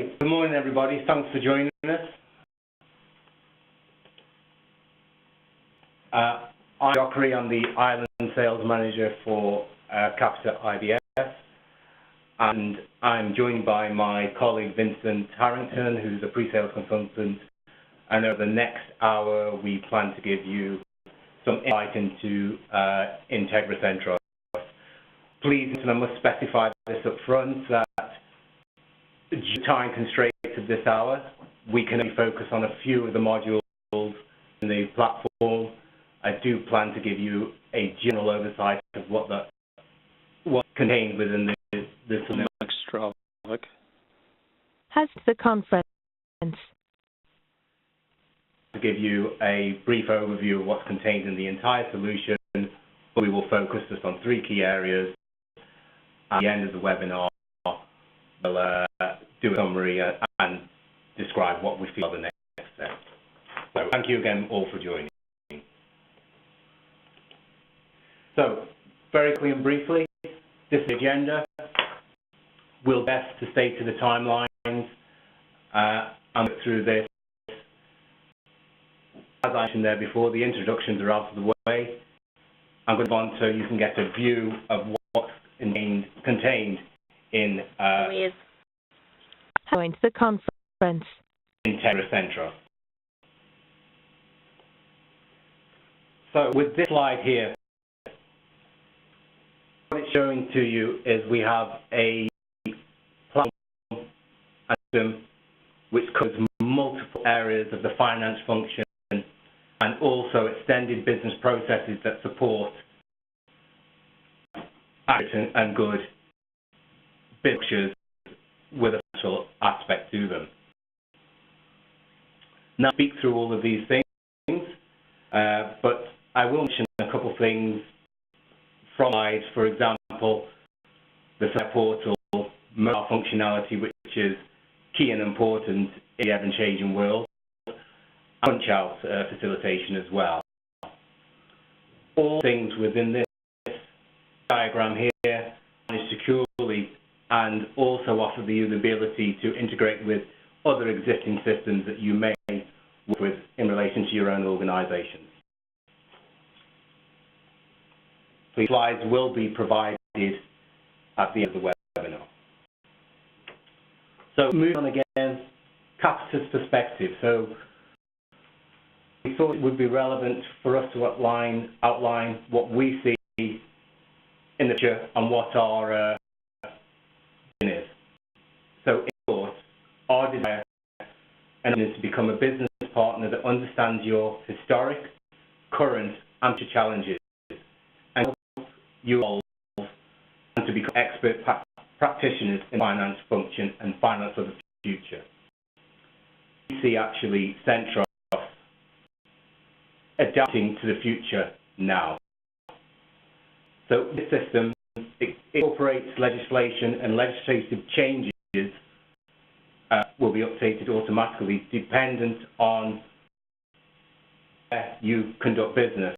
Good morning, everybody. Thanks for joining us. I'm Dockery. I'm the Ireland Sales Manager for Capita IBS, and I'm joined by my colleague Vincent Harrington, who's a pre-sales consultant. And over the next hour, we plan to give you some insight into Integra Centros. Please, and I must specify this up front, that due to time constraints of this hour, we can only focus on a few of the modules in the platform. I do plan to give you a general oversight of what's contained within this. Has the conference. To give you a brief overview of what's contained in the entire solution, we will focus just on three key areas. At the end of the webinar, we'll do a summary and describe what we feel are the next steps. So thank you again all for joining. So very quickly and briefly, this is the agenda. We'll best to stay to the timelines and go through this. As I mentioned there before, the introductions are out of the way. I'm going to go on so you can get a view of what's contained in joined the conference. Integra Centros. So with this slide here, what it's showing to you is we have a platform system which covers multiple areas of the finance function and also extended business processes that support accurate and good pictures with a social aspect to them. Now, I'll speak through all of these things, but I will mention a couple of things from slides. For example, the site portal, mobile functionality, which is key and important in the ever-changing world, and punch-out facilitation as well. All things within this diagram here managed securely and also offer you the ability to integrate with other existing systems that you may work with in relation to your own organizations. These slides will be provided at the end of the webinar. So moving on again, Capita's perspective. So we thought it would be relevant for us to outline what we see in the future and what our vision is. So in short, our desire is to become a business partner that understands your historic, current, and future challenges, and help you evolve and to become expert practitioners in finance function and finance of the future. We see actually Centros adapting to the future now. So this system incorporates legislation, and legislative changes will be updated automatically dependent on where you conduct business.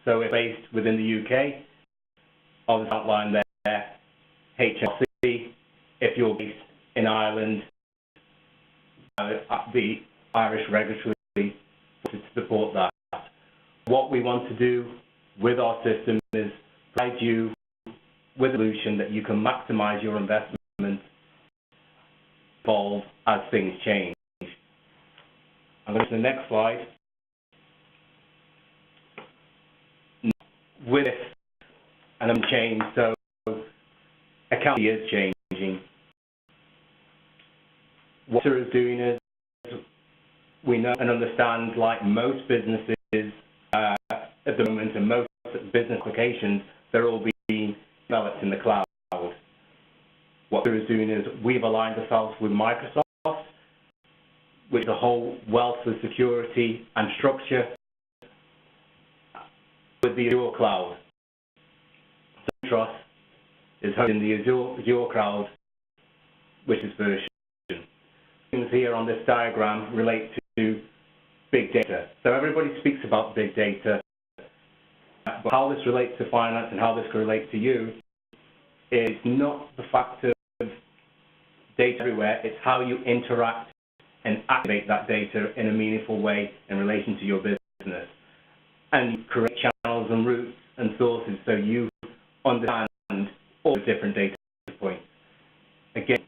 So if based within the UK, obviously outlined there, HMRC. If you're based in Ireland, the Irish regulatory to support that. What we want to do with our system is provide you with a solution that you can maximize your investment, evolve as things change. I'm going to the next slide. With this, and I'm changed, so accounting is changing. What we're doing is, we know and understand, like most businesses at the moment, and most business applications, they're all being developed in the cloud. What we're doing is we've aligned ourselves with Microsoft, with the whole wealth of security and structure with the Azure cloud. Centros is hosting the Azure cloud, which is version. Things here on this diagram relate to big data. So everybody speaks about big data, but how this relates to finance and how this can relate to you is not the fact of data everywhere. It's how you interact and activate that data in a meaningful way in relation to your business. And you create channels and routes and sources so you understand all the different data points. Again,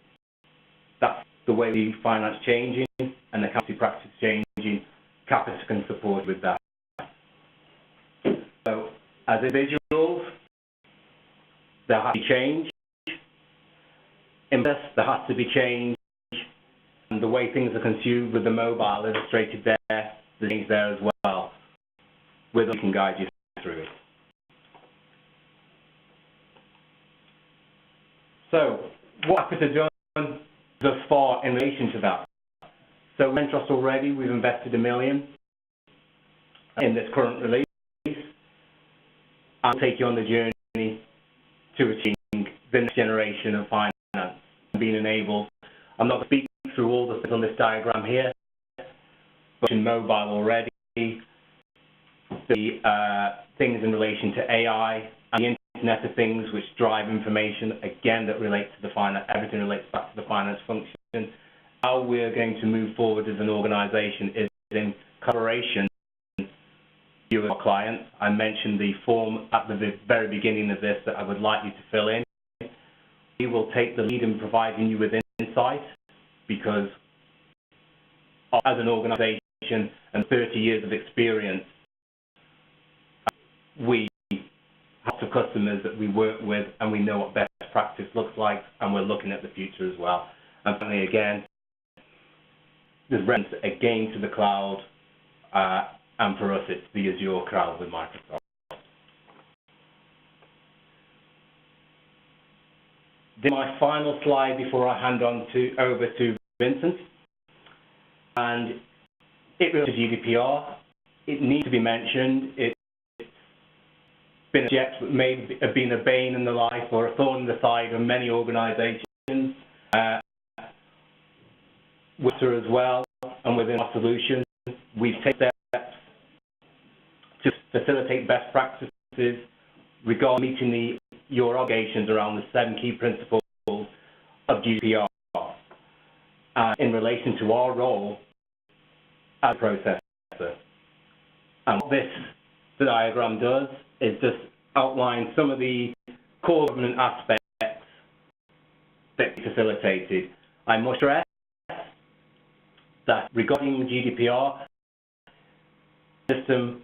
that's the way we finance changing and the accounting practice changing. Capita can support with that. So, as individuals, there has to be change. In this, there has to be change. And the way things are consumed with the mobile illustrated there, the change there as well. With us, we can guide you through it. So, what Capita done thus far in relation to that? So, Ventrust already, we've invested $1 million in this current release. I'll take you on the journey to achieving the next generation of finance and being enabled. I'm not going to speak through all the things on this diagram here, but in mobile already, the things in relation to AI and the Internet of Things which drive information, again, that relates to the finance, everything relates back to the finance function. How we're going to move forward as an organization is in collaboration with our clients. I mentioned the form at the very beginning of this that I would like you to fill in. We will take the lead in providing you with insight because as an organization and 30 years of experience, we have the customers that we work with and we know what best practice looks like and we're looking at the future as well. And finally, again, there's reference again to the cloud, and for us it's the Azure cloud with Microsoft. Then my final slide before I hand over to Vincent, and it relates to GDPR. It needs to be mentioned. It's been a subject that may have been a bane in the life or a thorn in the side of many organisations. With her as well, and within our solution, we've taken steps to facilitate best practices regarding meeting your obligations around the 7 key principles of GDPR in relation to our role as a processor. And what this diagram does is just outline some of the core governance aspects that we facilitated. I must stress that regarding the GDPR, the system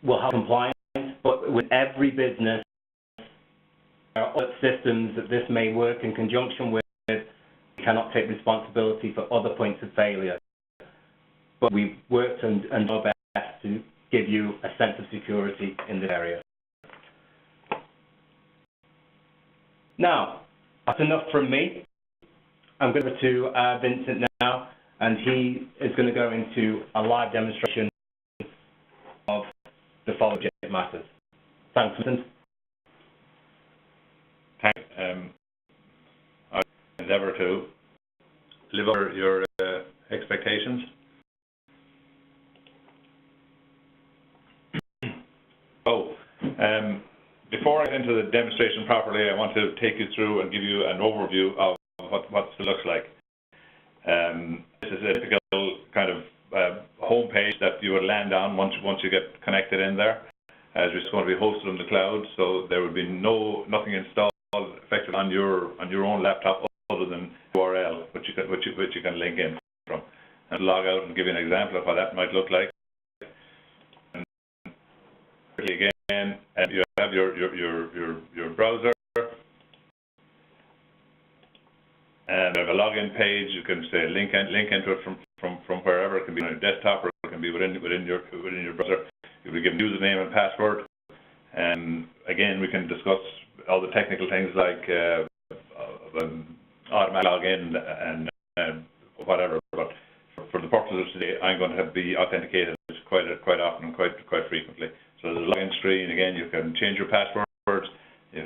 will have compliance, but with every business, there are other systems that this may work in conjunction with. We cannot take responsibility for other points of failure. But we've worked and done our best to give you a sense of security in this area. Now, that's enough from me. I'm going to go to Vincent now, and he is going to go into a live demonstration of the following matters. Thanks, Vincent. Thanks. I endeavour to live up to your expectations. Before I get into the demonstration properly, I want to take you through and give you an overview of what it looks like. This is a typical kind of home page that you would land on once you get connected in there, as it's going to be hosted on the cloud. So there would be nothing installed effectively on your own laptop other than URL, which you can link in from, and log out and give you an example of how that might look like. And again, you have your browser. And have a login page. You can say link into it from wherever. It can be on your desktop or it can be within your browser. You'll be given username and password. And again, we can discuss all the technical things like automatic login and whatever. But for the purposes of today, I'm going to be authenticated quite often and quite frequently. So there's a login screen. Again, you can change your passwords. You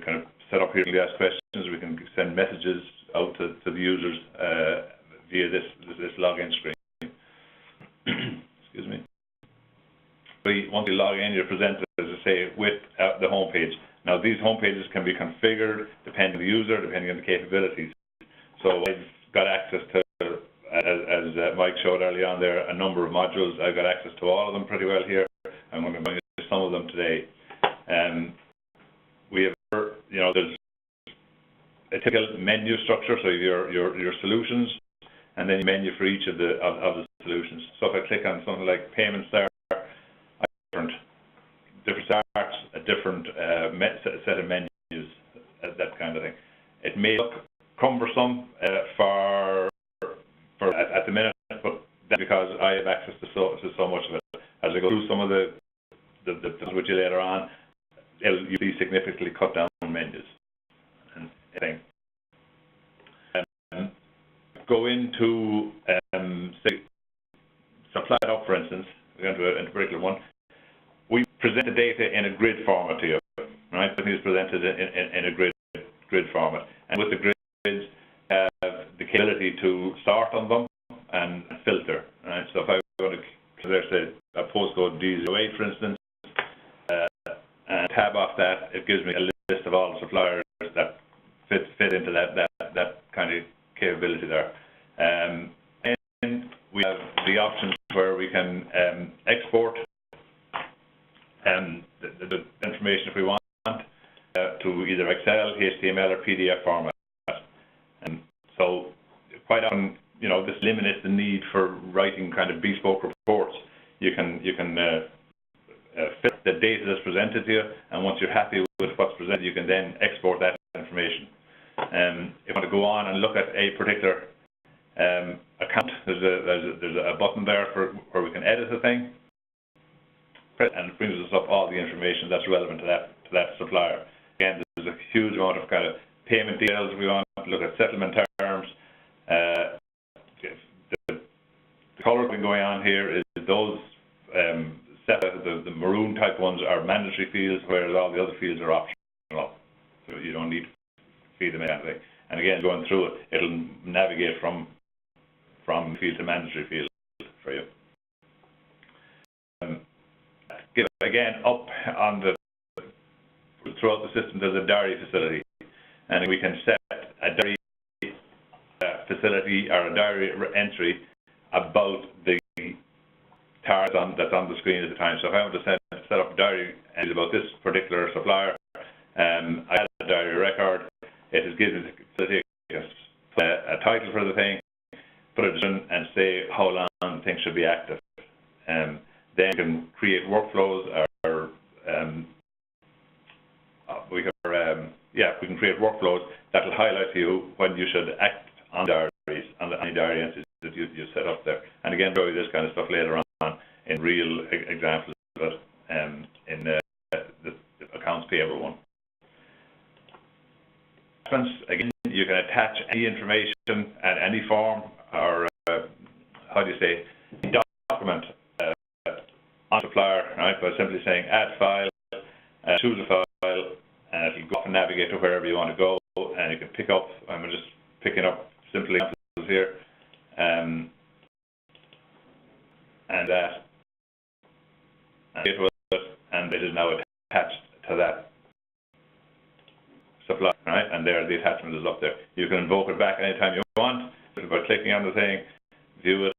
can set up here to ask questions. We can send messages out to the users via this login screen. Excuse me. Once you log in, you're presented, as I say, with the home page. Now, these home pages can be configured depending on the user, depending on the capabilities. So I've got access to, as Mike showed early on there, a number of modules. I've got access to all of them pretty well here. I'm going to bring you some of them today. We have, there's a typical menu structure, so your solutions, and then menu for each of the solutions. So if I click on something like payments there, I have different starts, a different set of menus, that kind of thing. It may look cumbersome at the minute, but that's because I have access to so much of it. As I go through some of the with you later on, you'll be significantly cut down on menus and things. Go into say supply up, for instance. We're going to a particular one. We present the data in a grid format to you, right? Everything is presented in a grid format, and with the grids, have the capability to sort on them and filter, right? So if I go to, let's say, a postcode D08, for instance, and tab off that, it gives me a list of all the suppliers that fit into that kind of capability there. And we have the options where we can export the information if we want to either Excel, HTML, or PDF format. And so quite often, this eliminates the need for writing kind of bespoke reports. You can fit the data that's presented to you, and once you're happy with what's presented, you can then export that information. If you want to go on and look at a particular account, there's a button there where we can edit the thing, and it brings us up all the information that's relevant to that supplier. Again, there's a huge amount of kind of payment details if we want to look at settlement terms. The color going on here is those the maroon type ones are mandatory fields, whereas all the other fields are optional. So you don't need to feed them anything. And again, going through it, it'll navigate from field to mandatory field for you. Again, up on throughout the system, there's a diary facility, and we can set a diary facility or a diary entry about the target that's on the screen at the time. So if I want to set up a diary entry about this particular supplier, I add a diary record. It is given a title for the thing, put it in, and say how long things should be active. Then you can create workflows, or we can create workflows that will highlight to you when you should act on diaries, on any diary entries that you set up there. And again, show you this kind of stuff later on in real examples of it in the accounts payable one. Again, you can attach any information and any form, or document on supplier, right, by simply saying add file, choose a file, and it'll go off and navigate to wherever you want to go, and you can pick up. I'm just picking up simply examples here, and that, and it is now attached to that supply, right? And there, the attachment is up there. You can invoke it back anytime you want by clicking on the thing, view it,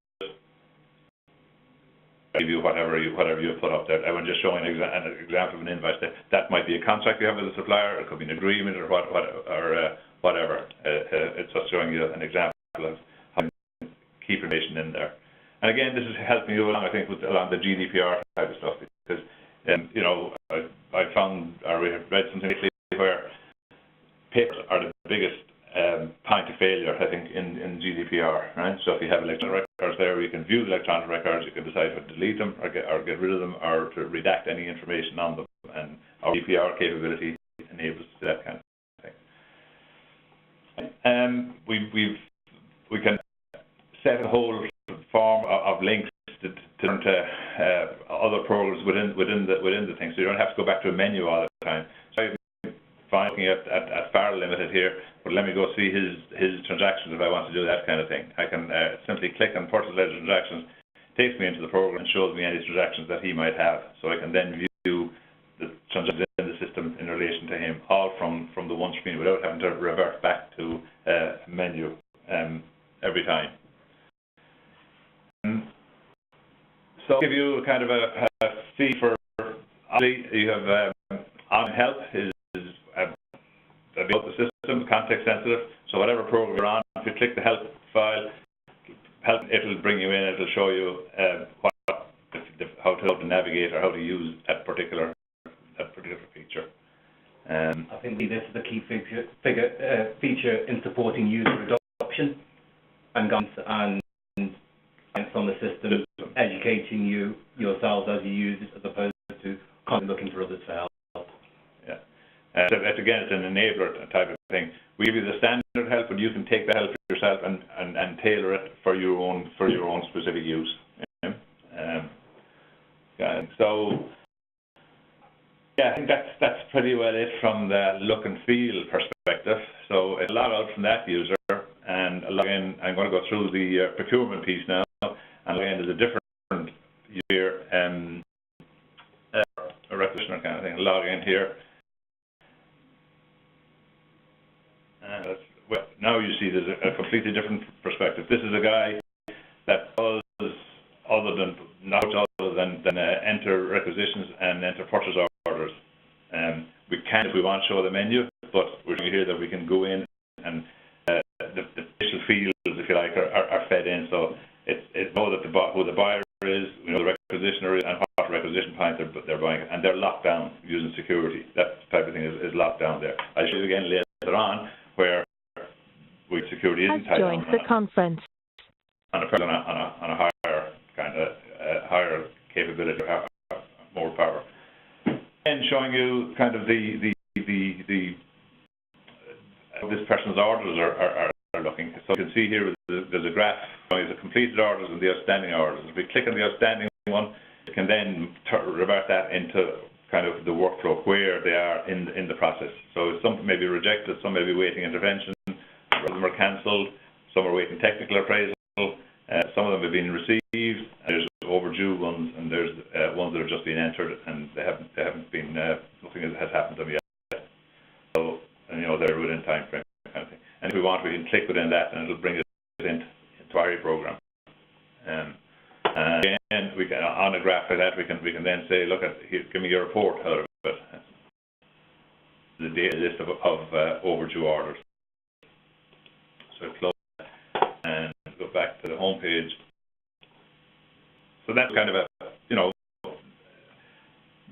give you whatever you put up there. I'm just showing an example of an invoice. That might be a contract you have with a supplier. It could be an agreement or whatever. It's just showing you an example of how to keep information in there. And again, this is helping you along, I think, along the GDPR type of stuff, because I found, or we have read something lately where papers are the biggest point of failure, I think, in GDPR, right? So if you have electronic records there, you can view the electronic records, you can decide to delete them or get rid of them, or to redact any information on them, and our GDPR capability enables that kind of thing. We can set a whole form of links to turn to other programs within the thing, so you don't have to go back to a menu all the time. So I'm looking at Farrell Limited here, but let me go see his transactions if I want to do that kind of thing. I can simply click on purchase ledger transactions, takes me into the program and shows me any transactions that he might have, so I can then view the transactions in the system in relation to him, all from the one screen without having to revert back to a menu time. So I'll give you kind of a fee for, obviously you have on help is about the system, context sensitive, so whatever program you're on, if you click the help file, it'll bring you in, it'll show you how to navigate or how to use that particular feature. I think this is the key feature in supporting user adoption and guidance and on the system, educating yourselves as you use it, as opposed to constantly looking for others for help. Yeah, so that's, again, it's an enabler type of thing. We give you the standard help, but you can take the help yourself and tailor it for your own specific use. So yeah, I think that's pretty well it from the look and feel perspective. So it's a lot out from that user, and again, I'm going to go through the procurement piece now, and again, there's a different user a requisitioner kind of thing. Log in here, and well, now you see there's a completely different perspective. This is a guy that does other than enter requisitions and enter purchase orders. We can, if we want, show the menu, but we're here that we can go in and the initial fields, if you like, are fed in. So it knows that who the buyer is, we know the requisitioner is, and what requisition point they're buying, and they're locked down using security. That type of thing is locked down there. I'll show you again later on where security isn't tied down joined the conference on a higher kind of higher capability, more power. And showing you kind of how this person's orders are looking. So you can see here there's a graph showing the completed orders and the outstanding orders. If we click on the outstanding one, it can then revert that into kind of the workflow where they are in the process. So some may be rejected, some may be waiting intervention, some of them are cancelled, some are waiting technical appraisal, some of them have been received, and there's overdue ones, and there's ones that have just been entered and they haven't been nothing has happened to them yet. So, and they're within time frame kind of thing. And if we want, we can click within that, and it'll bring us into our program. And again, we can, on a graph like that, we can then say, look at here, give me your report out of it. The data list of overdue orders. So close and go back to the home page. So that's kind of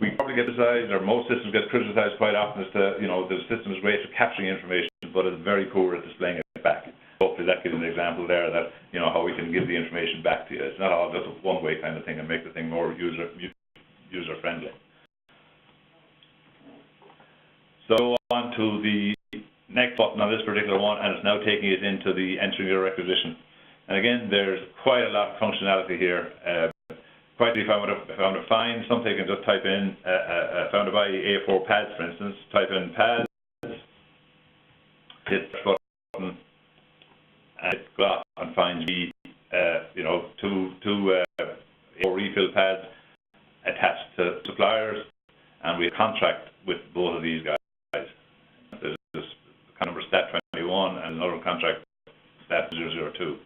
we probably get criticized, or most systems get criticized quite often as to, the system is great for capturing information, but it's very poor at displaying it back. Hopefully that gives an example there that, how we can give the information back to you. It's not all just a one-way kind of thing, and make the thing more user-friendly. So on to the next button on this particular one, and it's now taking it into the entering your requisition. And again, there's quite a lot of functionality here. If I want to find something, I can just type in, if I want to buy A4 pads, for instance, type in pads, hit the button, and it goes off and finds me, two A4 refill pads attached to suppliers, and we contract with both of these guys. There's this number stat 21 and another contract stat 002.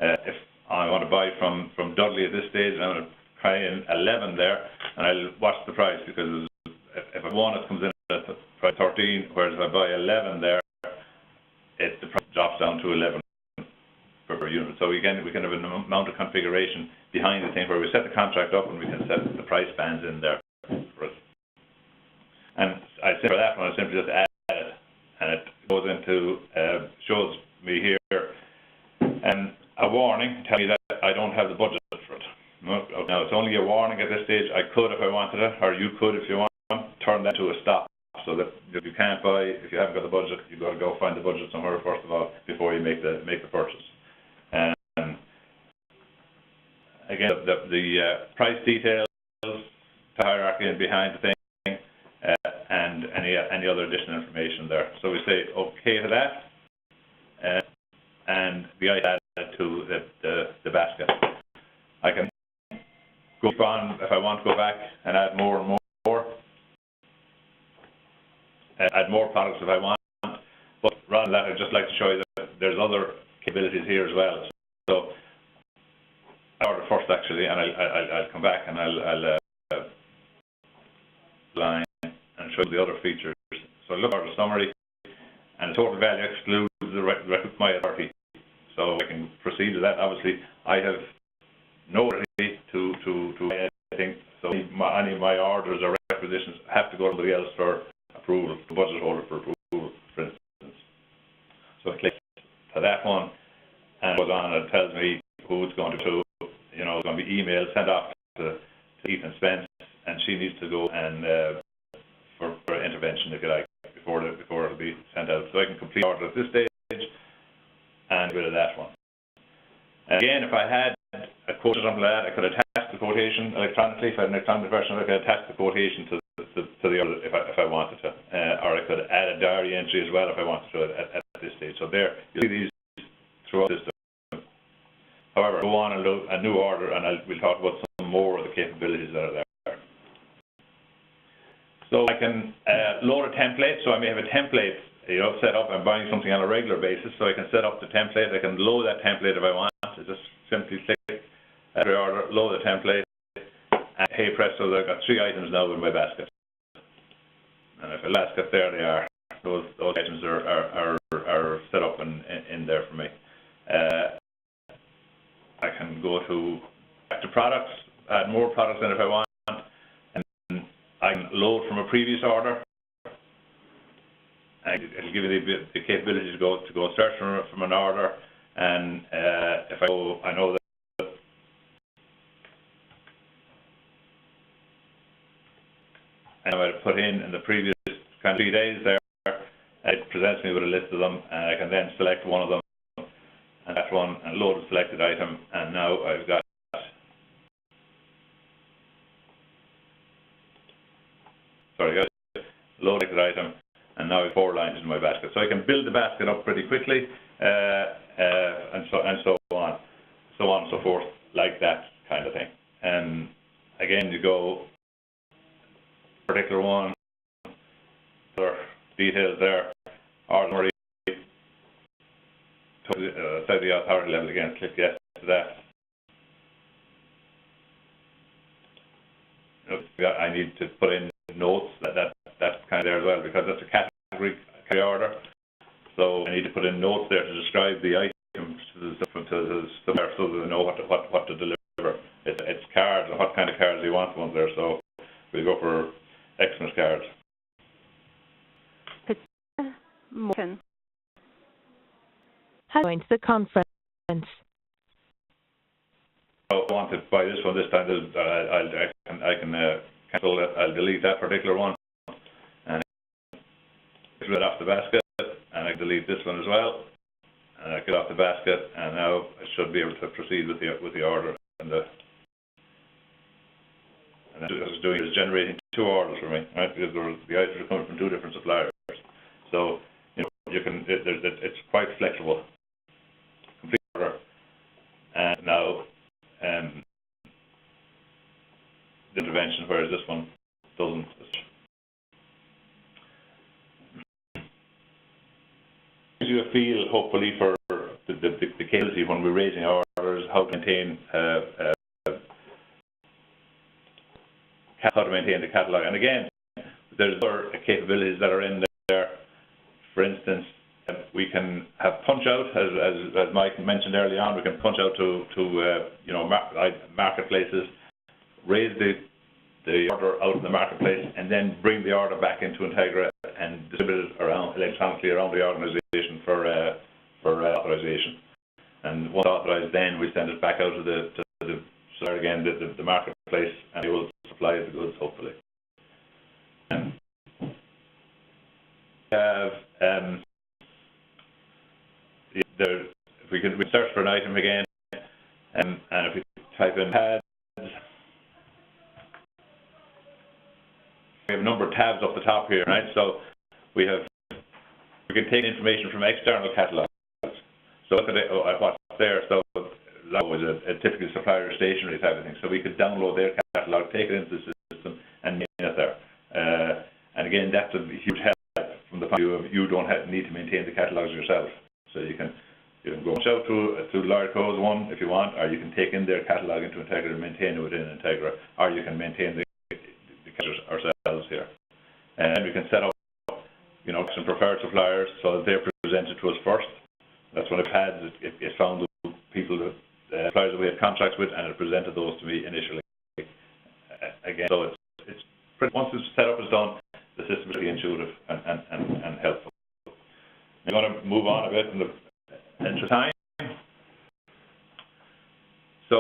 If I want to buy from Dudley at this stage, and I'm going to try in 11 there, and I'll watch the price, because if I want, it comes in at price 13, whereas if I buy 11 there, the price drops down to 11 per unit. So again, we can have an amount of configuration behind the thing where we set the contract up and we can set the price bands in there for it. And I say for that one, I simply just add it, and it goes into, shows me here, a warning telling me that I don't have the budget for it. Now, it's only a warning at this stage. I could, if I wanted it, or you could, if you want, turn that to a stop, so that if you can't buy, if you haven't got the budget, you've got to go find the budget somewhere first of all before you make the purchase. Again, the price details, the hierarchy and behind the thing, and any other additional information there. So we say OK to that, and the item added to the basket. I can go on if I want to go back and add more and more. Add more products if I want, but rather than that, I'd just like to show you that there's other capabilities capabilities here as well. So I order first actually, and I'll come back and I'll line and show the other features. So I look at the summary, and the total value excludes the my authority. So I can proceed with that. Obviously, I have no authority to anything. So any of my orders or requisitions have to go to somebody else for approval, the budget holder for approval, for instance. So I click to that one, and it goes on and it tells me who it's going to, you know, it's going to be emailed, sent off to Ethan Spence, and she needs to go and for intervention, if you like, before it'll be sent out. So I can complete the order at this stage and get rid of that one. And again, if I had a quote or something like that, I could attach the quotation electronically. If I had an electronic version, I could attach the quotation to the other if I wanted to, or I could add a diary entry as well if I wanted to at this stage. So there, you see these throughout the system. However, go on and load a new order, and we'll talk about some more of the capabilities that are there. So I can load a template. So I may have a template, you know, set up. I'm buying something on a regular basis, so I can set up the template. I can load that template if I want. I just simply click every order, load the template, and hey presto, I've got 3 items now in my basket. And if I basket, there they are. Those items are set up in there for me. I can go back to products, add more products in if I want, and I can load from a previous order. It'll give you the capability to go search from an order, and if I know that and I might put in the previous kind of 3 days there, it presents me with a list of them, and I can then select one of them, and that one, and load a selected item, and now I've got load selected item, and now I have 4 lines in my basket. So I can build the basket up pretty quickly, and so on, so on and so forth, like that kind of thing. And again, you go particular one, other details there, ordinary, set the authority level again, click yes to that. I need to put in notes that's kind of there as well, because that's a category order. So I need to put in notes there to describe the items to the supplier so that they know what to deliver. It's cards and what kind of cards you want ones there. So we'll go for Xmas cards. Morgan has joined the conference. I want to buy this one this time. I can cancel it. I'll delete that particular one and get rid off the basket, and I can delete this one as well. And I get off the basket, and now I should be able to proceed with the order. And what it's doing is generating 2 orders for me, right? Because the items are coming from 2 different suppliers. So you know you can. It's quite flexible. Complete order, and now. The intervention, whereas this one doesn't. Gives you a feel, hopefully, for the capability when we're raising our orders, how to maintain the catalogue. And again, there's other capabilities that are in there. For instance, we can have punch out, as Mike mentioned early on. We can punch out to you know, marketplaces, raise the order out in the marketplace, and then bring the order back into Integra and distribute it electronically around the organisation for authorization. And once authorized, then we send it back out to the supplier again, the marketplace, and they will supply the goods, hopefully. If we search for an item again, and if we type in pads, we have a number of tabs up the top here, right? So we can take information from external catalogs. So look at what's there. So that was a typical supplier stationery type of thing. So we could download their catalog, take it into the system, and maintain it there. And again, that's a huge help from the point of view of you don't need to maintain the catalogs yourself. So you can You can go out to Lawyer Co's one if you want, or you can take in their catalogue into Integra and maintain it within Integra, or you can maintain the ourselves here. And we can set up, you know, some preferred suppliers so that they're presented to us first. That's what I've had. It found the people that suppliers that we had contracts with, and it presented those to me initially. Again, so it's pretty, once the setup is done, the system is really intuitive and helpful. I'm going to move on a bit in the interest of time. So,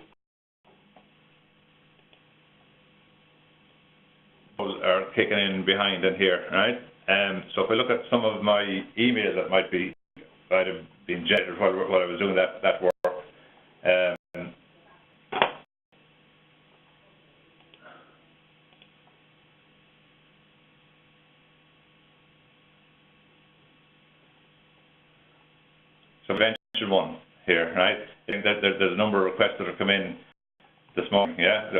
those are kicking in behind in here, right? So if I look at some of my emails that might have been generated while I was doing that work. So venture one here, right? I think that there's a number of requests that have come in this morning, yeah?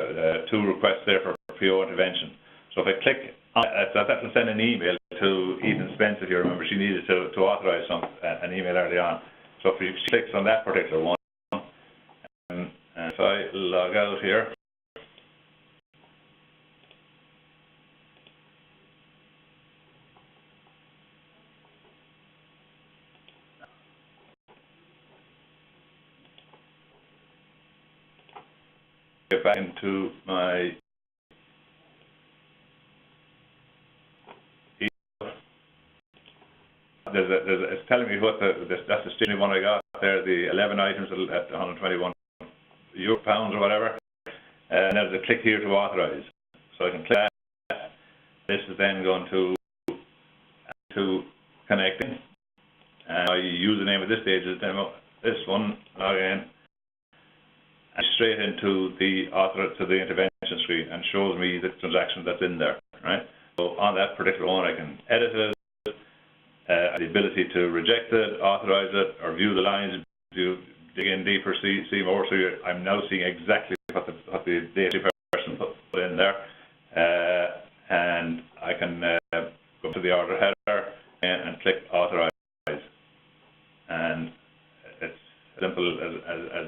2 requests there for PO intervention. So if I click on that, will send an email to Ethan Spence, if you remember. She needed to authorize an email early on. So if you click on that particular one, and if I log out here, get back into my email. It's telling me what that's the stimuli one I got there, the 11 items at 121 pounds or whatever, and there's a click here to authorize. So I can click that. This is then going to connecting, and my username at this stage is demo. This one, log in, and straight into the intervention screen, and shows me the transaction that's in there, right? So on that particular one, I can edit it, the ability to reject it, authorize it, or view the lines, dig in deeper, see more. So I'm now seeing exactly what the data person put in there, and I can go to the order header and click authorize, and it's simple as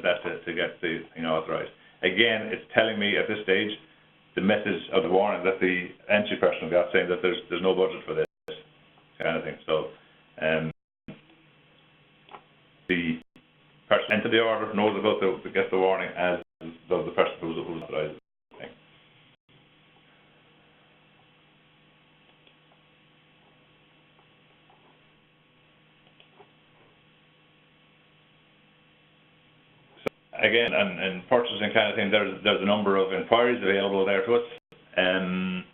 that to get the thing authorized. Again, it's telling me at this stage the message of the warning that the entry person got, saying that there's no budget for this kind of thing. So the person entered the order knows about gets the warning, as does the person who's authorized the thing. So again, and purchasing kind of thing, there's a number of inquiries available there to us. I'm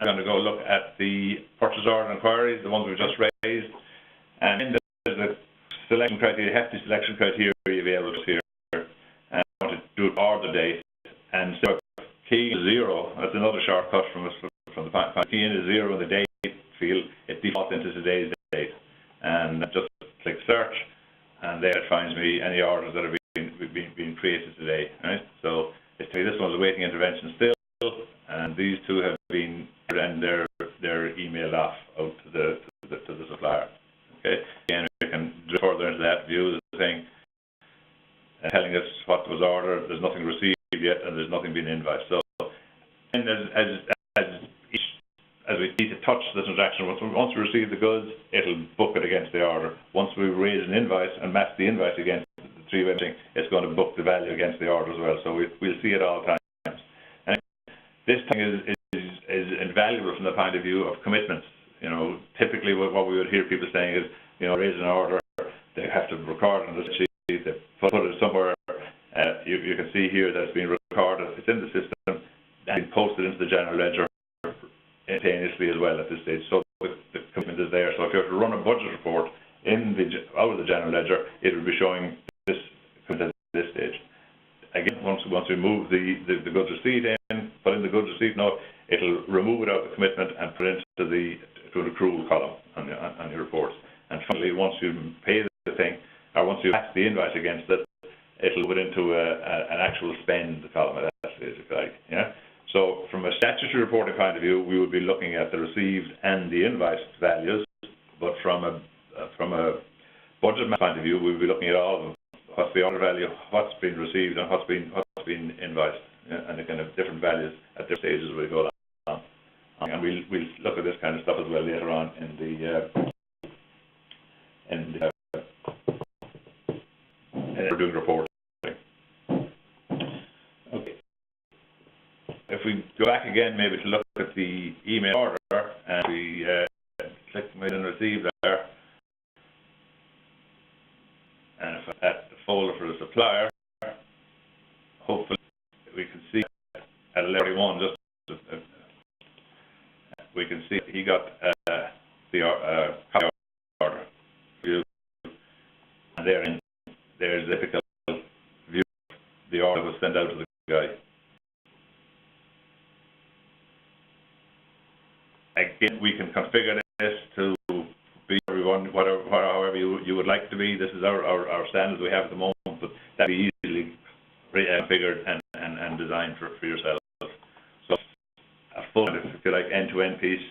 going to go look at the purchase order inquiries, the ones we just raised, and in there's a selection criteria, hefty selection criteria available here, and I want to do it order date, and so key is 0. That's another shortcut from the key in is 0 in the date field. It defaults into today's date, and just click search, and there it finds me any orders that have been created today. Right? So this one's awaiting intervention still, and these 2 have been, and they're emailed off out to the supplier. Okay. Again, we can go further into that view the thing, telling us what was ordered. There's nothing received yet, and there's nothing been invoiced. So, and as we need to touch the transaction, once we receive the goods, it'll book it against the order. Once we raise an invoice and match the invoice against the 3-way thing, it's going to book the value against the order as well. So we'll see it all times. And this thing is invaluable from the point of view of commitments. You know, typically what we would hear people saying is, you know, raise an order, they have to record on the sheet, they put it somewhere. You can see here that it's been recorded, it's in the system, and been posted into the general ledger instantaneously as well at this stage. So the commitment is there. So if you have to run a budget report out of the general ledger, it will be showing this at this stage. Again, once we move the goods receipt in, put in the goods receipt note, it'll remove it out of the commitment and put it into an accrual column on your reports. And finally, once you pay the thing, or once you match the invoice against it, it'll put into an actual spend column at that stage, if you like. Yeah. So from a statutory reporting point of view, we would be looking at the received and the invoiced values, but from a budget point of view, we'll be looking at all of them. What's the order value, what's been received, and what's been invoiced, and the kind of different values at different stages we go along. And we'll look at this kind of stuff as well later on in we're doing reporting. Okay. If we go back again, maybe to look at the email order, and we click Made and Receive there, and if at the folder for the supplier, hopefully we can see at 11:41 just we can see he got the copy order view, and there's a typical view of the order was sent out to the guy. Again, we can configure this to be everyone, however you would like to be. This is our standards we have at the moment, but that be easily configured and designed for yourself. So a full, if you like, end-to-end piece,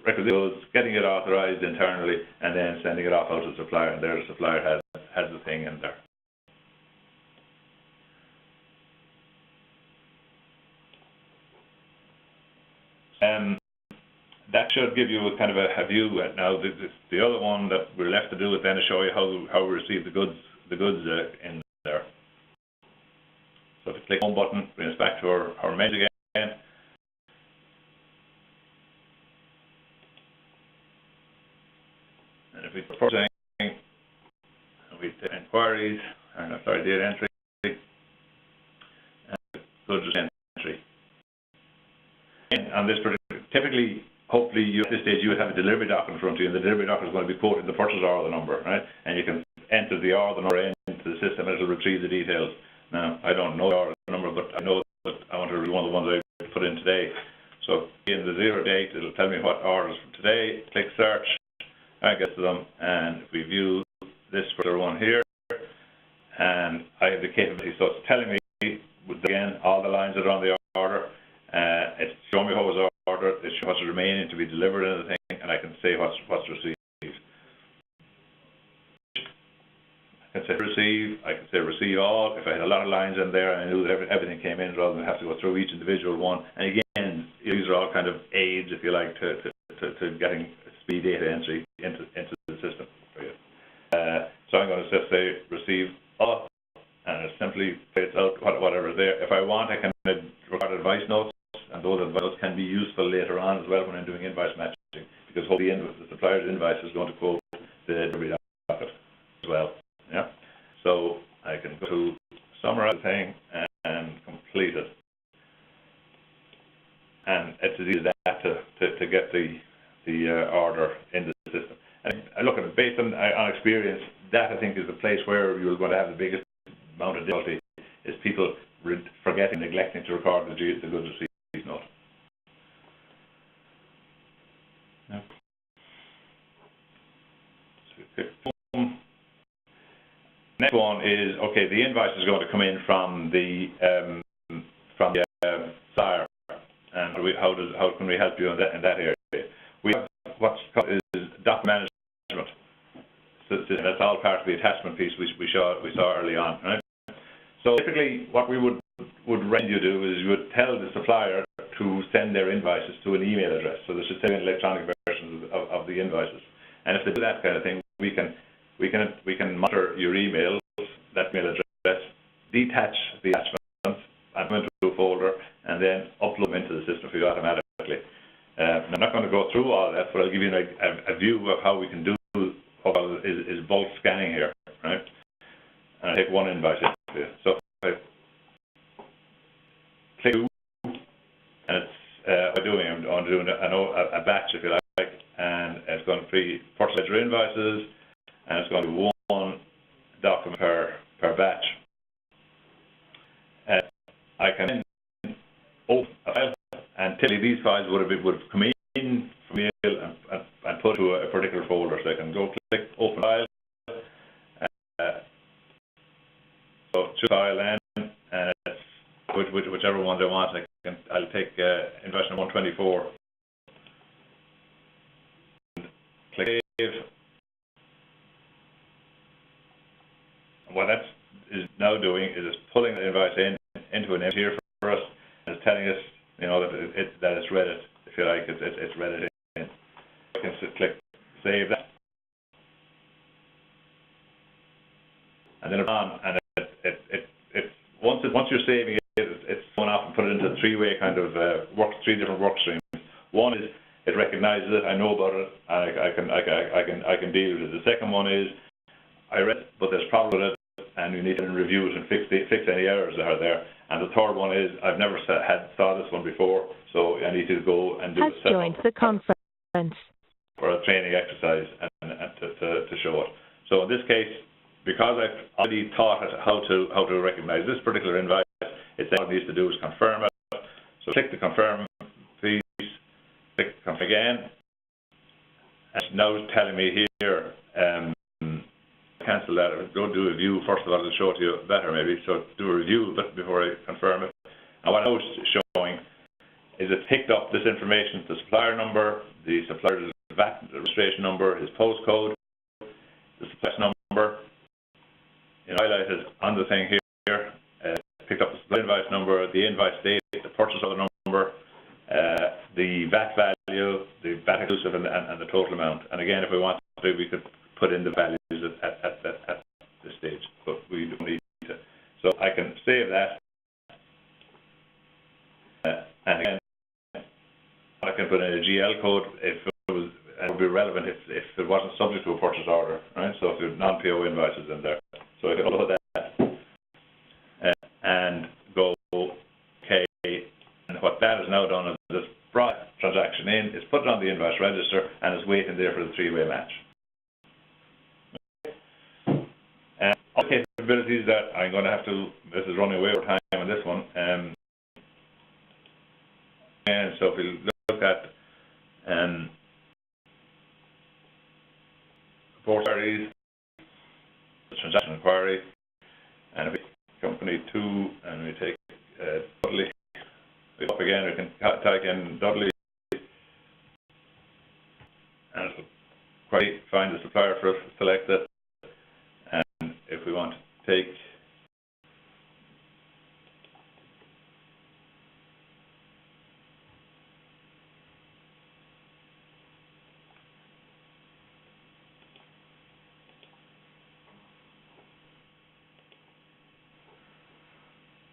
requisites, getting it authorized internally, and then sending it off out to the supplier, and there the supplier has the thing in there. That should give you a kind of a view. Now, the other one that we're left to do is then to show you how we receive the goods in there. So if you click Home button, bring us back to our menu again. And if we put processing, and we take inquiries, data entry, and goods entry. And on this particular, typically, hopefully, at this stage, you would have a delivery doc in front of you, and the delivery doc is going to be quoted the purchase order number, right? And you can enter the order number into the system, and it will retrieve the details. Now, I don't know the order number, but I know that I want to read one of the ones I put in today. So, in the 0 date, it'll tell me what orders from today. Click search, I get to them, and if we view this particular one here, and I have the capability, so it's telling me, again, all the lines that are on the order. It's showing me what was ordered, it's what's remaining to be delivered in the thing, and I can say what's received. I can say receive, I can say receive all. If I had a lot of lines in there and I knew that everything came in rather than have to go through each individual one. And again, these are all kind of aids, if you like, to getting speed data entry into the system for you. So I'm going to just say receive all, and it simply spits out whatever is there. If I want, I can record advice notes, and those advice notes can be useful later on as well when I'm doing invoice matching, because hopefully the supplier's invoice is going to quote the delivery docket as well. Yeah. So I can go to summarize the thing and complete it, and it's as easy as that to get the order in the system. And I look at it based on experience. That I think is the place where you're going to have the biggest amount of difficulty, is people forgetting, neglecting to record the goods received note. Yeah. So, next one is, okay, the invoice is going to come in from the supplier, and how can we help you in that area? We have what's called is document management. So that's all part of the attachment piece we saw early on, right? So typically, what we would recommend you do is you would tell the supplier to send their invoices to an email address. So they should send electronic versions of the invoices. And if they do that kind of thing, we can monitor your emails, that email address, detach the attachments, and put them into a folder, and then upload them into the system for you automatically. I'm not going to go through all that, but I'll give you a view of how we can do what is bulk scanning here, right? And I take one invoice here. So if I click, and it's I'm doing a batch, if you like, and it's going to be purchase ledger invoices, and it's going to be one document per batch. I can then open a file, and typically these files would have come in from mail and put to a particular folder. So I can go click open file, so choose file then, and it's whichever ones I want. I'll take invoice number 124. Click save. what that is now doing is it's pulling the invoice into an image here for us, and it's telling us, you know, that it's read it, if you like, it's read it in. You can click save that, and then it's on, and once you're saving it, it's going off and put it into three-way kind of three different work streams. One is it recognizes it, I know about it, I can deal with it. The second one is I read it, but there's problems with it, and you need to review it and fix any errors that are there. And the third one is I've never saw this one before, so I need to go and do Has joined the conference for a training exercise and to show it. So in this case, because I've already taught it how to recognize this particular invoice, it's all it needs to do is confirm it. So click the confirm, please. Click confirm again. And now it's telling me here, cancel that. Don't do a review first of all to show it to you better maybe. So do a review before I confirm it. And what now it's showing is it picked up this information: the supplier number, the supplier's VAT registration number, his postcode, the supplier's number. You know, highlighted on the thing here. Picked up the invoice number, the invoice date, the purchase order number, the VAT value, the VAT exclusive, and the total amount. And again, if we want to, we could put in the values at this stage, but we don't need to. So I can save that, and again, I can put in a GL code if it was, and it would be relevant if it wasn't subject to a purchase order, right? So if there's non-PO invoices in there, so I can upload that and go OK. And what that has now done is it's brought transaction in, it's put it on the invoice register, and it's waiting there for the three-way match. All the capabilities that I'm going to have to, this is running away over time on this one, and so if we look at report queries, the transaction inquiry, and if we company 2, and we take Dudley, we up again, we can type in Dudley, and it'll query, find the supplier for us, select it, and if we want to take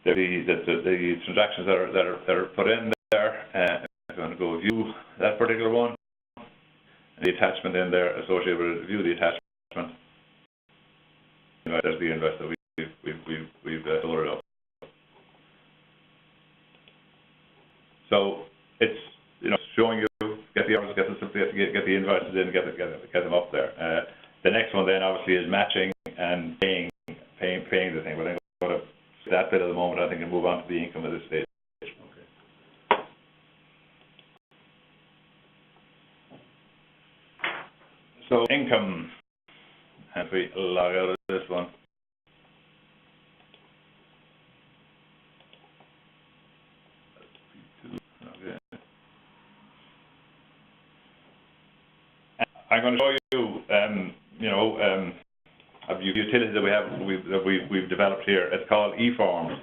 the transactions that are put in there, I'm going to go view that particular one, and the attachment in there associated with it, view the attachment. There's the invoice that we've loaded up. So it's, you know, showing you get the orders, get the invoices in, get them up there. The next one then obviously is matching and paying the thing. But I'm going to that bit at the moment. I think I'll move on to the income at this stage. Okay. So income, and if we log out of this one. Okay. I'm going to show you, a utility that we've developed here. It's called eForms,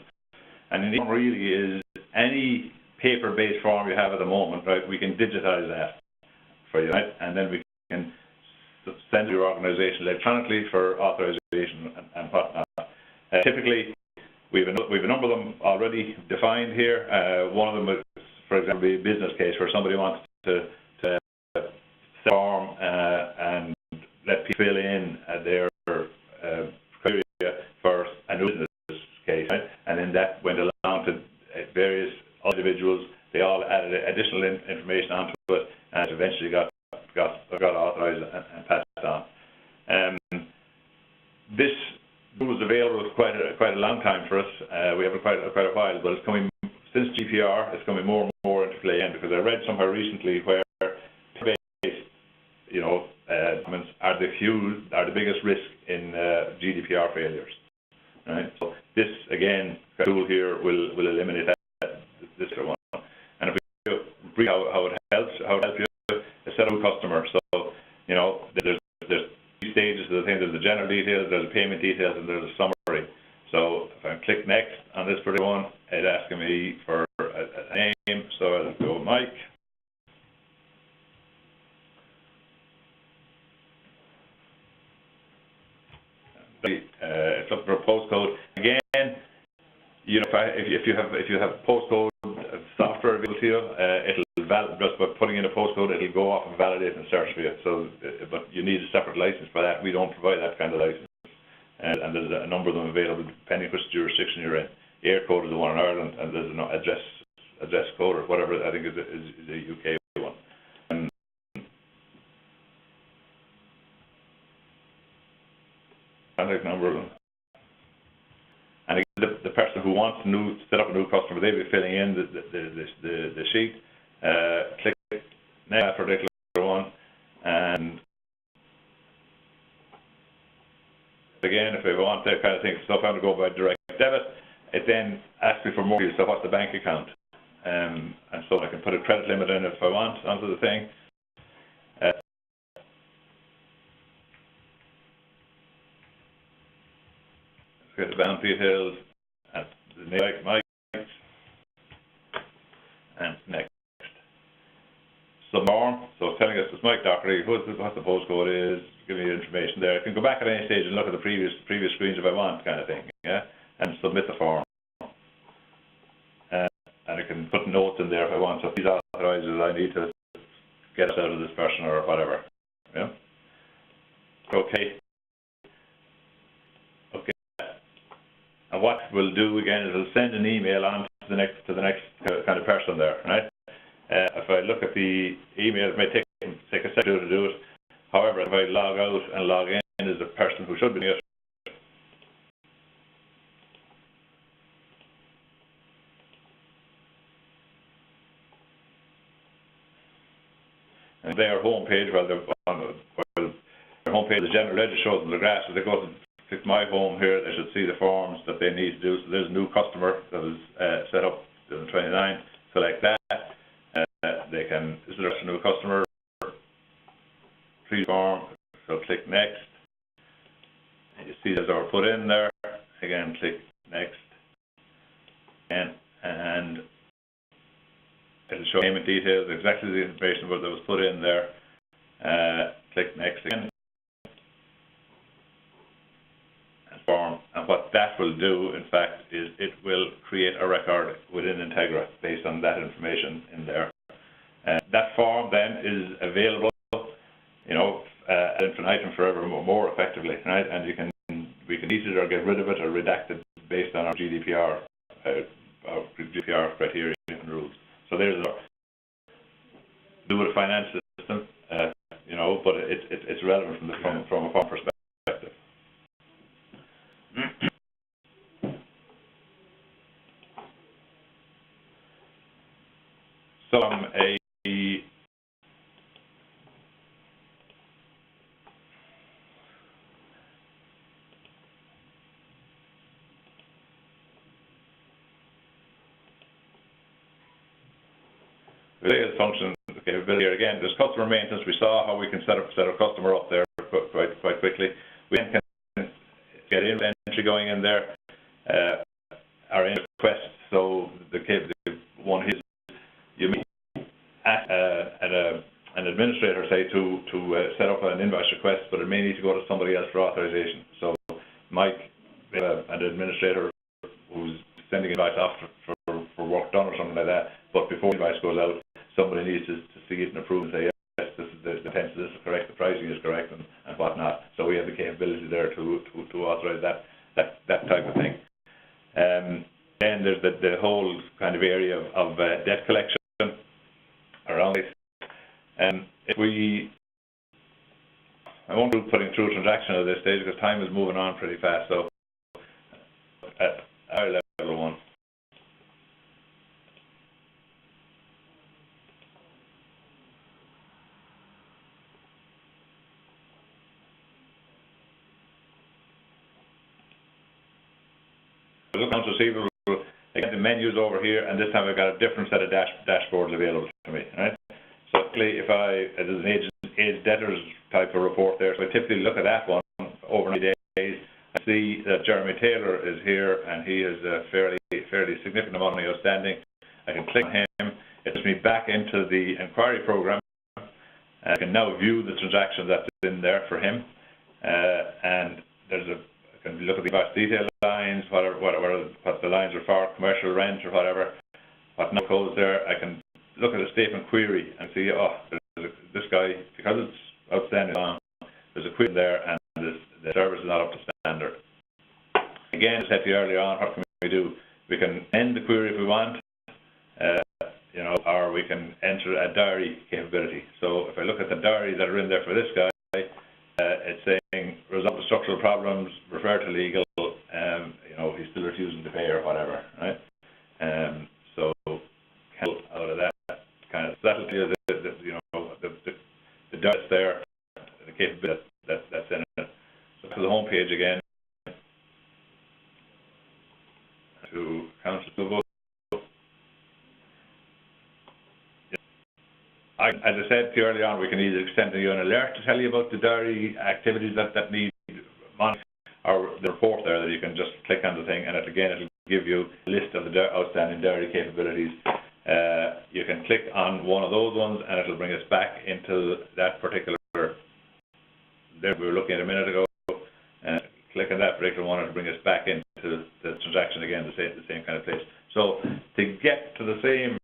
and an eForm really is any paper-based form you have at the moment, right? We can digitize that for you, right? And then we can send your organisation electronically for authorization and whatnot. Typically, we've a number of them already defined here. One of them is, for example, a business case where somebody wants to form and let people fill in their criteria for a new business case, right? And then that went along to various individuals. They all added additional information onto it, and it eventually got authorized and passed on. This was available quite a long time for us. We have it quite a while, but it's coming since GDPR. It's coming more and more into play again, because I read somewhere recently where documents are the biggest risk in GDPR failures. Right. So this again, tool here will eliminate this one. And if we brief how it helps you, a set of customer. So there's 3 stages of the thing. There's the general collateral details, there's payment details, and there's a summary. So if I click next on this particular one, it's asking me for a name, so I'll go Mike. It's looking for a postcode. Again, you know, if you have postcode software available to you, it'll validate just by putting in a postcode. It'll go off and validate and search for you. So, but you need a separate license for that. We don't provide that kind of license, and there's a number of them available depending which jurisdiction you're in. Air code is the one in Ireland, and there's an address code or whatever I think is a UK one. Contact number. And again, the person who wants to set up a new customer, they'll be filling in the sheet. Click next for the particular one, and again, if I want that kind of thing, stuff I want to go by direct debit, it then asks me for more. So what's the bank account? And so I can put a credit limit in if I want onto the thing. Get the bank details, and the name, Mike, and next. Subform, so it's telling us it's Mike Dockery, what the postcode is, give me the information there. I can go back at any stage and look at the previous screens if I want, kind of thing, yeah, and submit the form. And I can put notes in there if I want, so if these authorizes I need to get us out of this person or whatever, yeah. Okay. And what we'll do again is we'll send an email on to the next kind of person there, right? If I look at the email, it may take a second to do it. However, if I log out and log in as the person who should be doing it, and their home page, well, their home page, the general ledger shows them the graphs. If they go to click my home here, they should see the forms that they need to do. So there's a new customer that was set up on the 29th. Select that. They can, is there a new customer? Free form. So click next. And you see those are put in there. Again, click next. And it'll show payment details, exactly the information that was put in there. Click next again. Form, and what that will do, in fact, is it will create a record within Integra based on that information in there. That form then is available, you know, ad infinitum forever more effectively, right? And we can delete it or get rid of it or redact it based on our GDPR criteria and rules. So there's our do with a finance system, you know, but it's relevant from a form perspective. So the sales function capability here again. There's customer maintenance. We saw how we can set a customer up there quite quickly. We then can get inventory going in there. Our request. So the one is you meet an administrator, say, to set up an invoice request, but it may need to go to somebody else for authorization. So Mike, an administrator who's sending invoice off for work done or something like that, but before the invoice goes out, somebody needs to see it and approve and say, yes, this is the pencil, this is correct, the pricing is correct, and whatnot. So we have the capability there to authorize that type of thing. Then there's the whole kind of area of debt collection around it. I won't be putting through a transaction at this stage because time is moving on pretty fast. So at our level one. Look accounts receivable. Again, the menu's over here, and this time I've got a different set of dashboards available to me. Right. So if there's an age debtors type of report there, so I typically look at that one over 90 days see that Jeremy Taylor is here, and he has a fairly significant amount of money outstanding. I can click on him. It takes me back into the inquiry program. I can now view the transaction that's in there for him, and I can look at the invoice detail lines, what the lines are for, commercial rent or whatever, what now codes there. I can look at a statement query and see, this guy, because it's outstanding long, there's a query there and the service is not up to standard. Again, as I said to you earlier on, what can we do? We can end the query if we want, or we can enter a diary capability. So if I look at the diaries that are in there for this guy, it's saying resolve the structural problems, refer to legal, he's still refusing to pay or whatever, right? So out of that kind of, that'll tell you the diaries there, the capability that's in it. So to the home page again, to council vote. As I said to you earlier on, we can either send you an alert to tell you about the diary activities that need monitoring, or the report there that you can just click on the thing, and it'll give you a list of the outstanding diary capabilities. You can click on one of those ones, and it'll bring us back into that particular there we were looking at a minute ago. Click on that particular one, it'll bring us back into the transaction again, the same kind of place. So to get to the same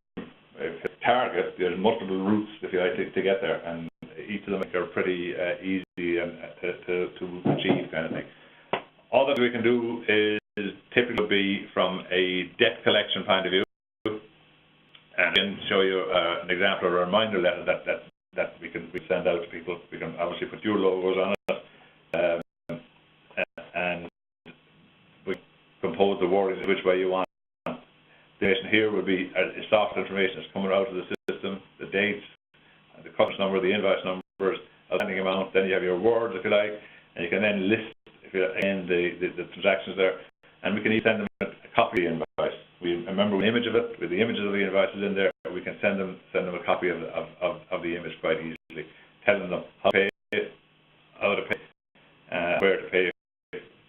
target, there's multiple routes, if you like, to get there, and each of them are pretty easy to achieve, kind of thing. All that we can do is typically be from a debt collection point of view, and I can show you an example of a reminder letter that we send out to people. We can obviously put your logos on it, and we compose the wording which way you want. The information here would be soft information that's coming out of the system, the dates, the customer number, the invoice numbers, outstanding amount. Then you have your words, if you like, and you can then list, if you again, the transactions there, and we can even send them a copy of the invoice. We remember an image of it with the images of the invoices in there. We can send them a copy of the image quite easily, telling them how to pay, where to pay,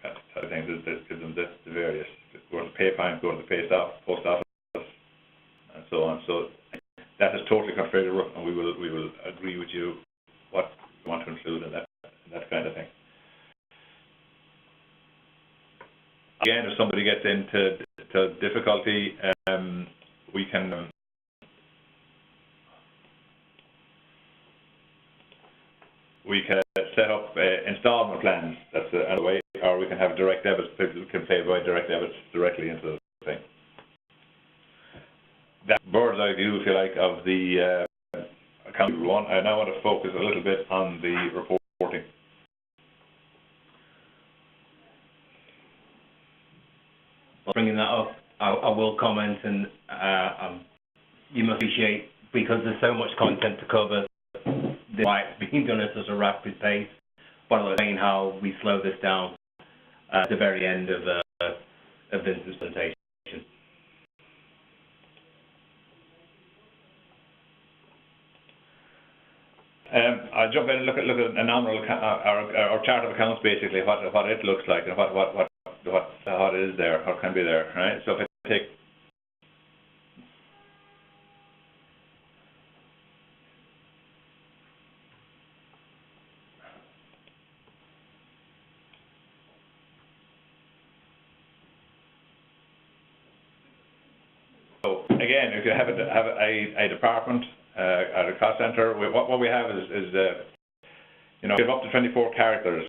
kind of thing. Give them the various. Go to the pay point, go to the post office, and so on. So that is totally configurable, and we will agree with you what you want to include in that kind of thing. Again, if somebody gets into difficulty, we can set up installment plans. That's another way, or we can have direct debits. People can pay by direct debits directly into the thing. That bird's eye view, if you like, of the account one. I now want to focus a little bit on the reporting. Bringing that up, I will comment, and you must appreciate, because there's so much content to cover, why it's being done at such a rapid pace. But I'll explain how we slow this down at the very end of Vincent's presentation. I'll jump in and look at a nominal our chart of accounts, basically what it looks like and what is there, what can be there, right? So if I take again, if you have a department at a cost center, what we have is we have up to 24 characters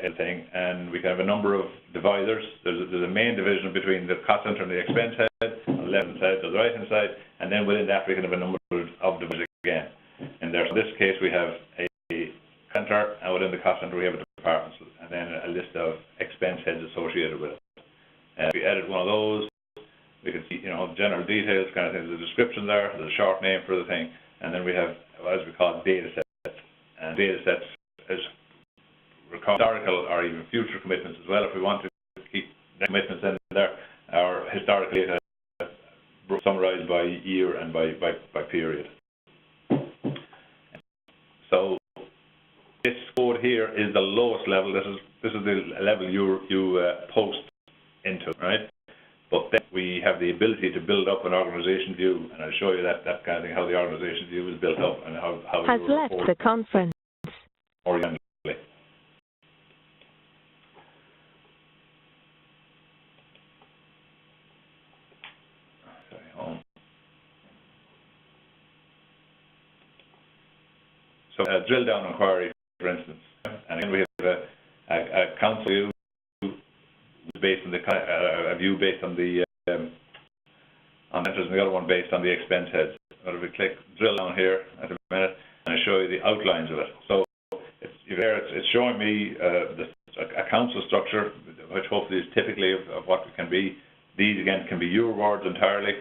in the thing, and we can have a number of dividers. There's a main division between the cost center and the expense head on the left hand side to the right hand side, and then within that we can have a number of divisions again. And there, so in this case, we have a center, and within the cost center we have a department, and then a list of expense heads associated with it. If we edit one of those, we can see, general details, kind of things. There's a description there, there's a short name for the thing, and then we have, as we call it, data sets. And data sets is historical or even future commitments as well, if we want to keep the commitments in there, or historical data summarized by year and by period. So this code here is the lowest level. This this is the level you post into, right? But then we have the ability to build up an organisation view, and I'll show you that kind of thing, how the organisation view is built up and how Has left the conference. organically. Sorry, home. So drill down inquiry, for instance, and then we have a council view based on a view based on the enters, and the other one based on the expense heads. If we click drill down here at a minute, and I show you the outlines of it. So it's showing me a council structure, which hopefully is typically of what it can be. These again can be your words entirely.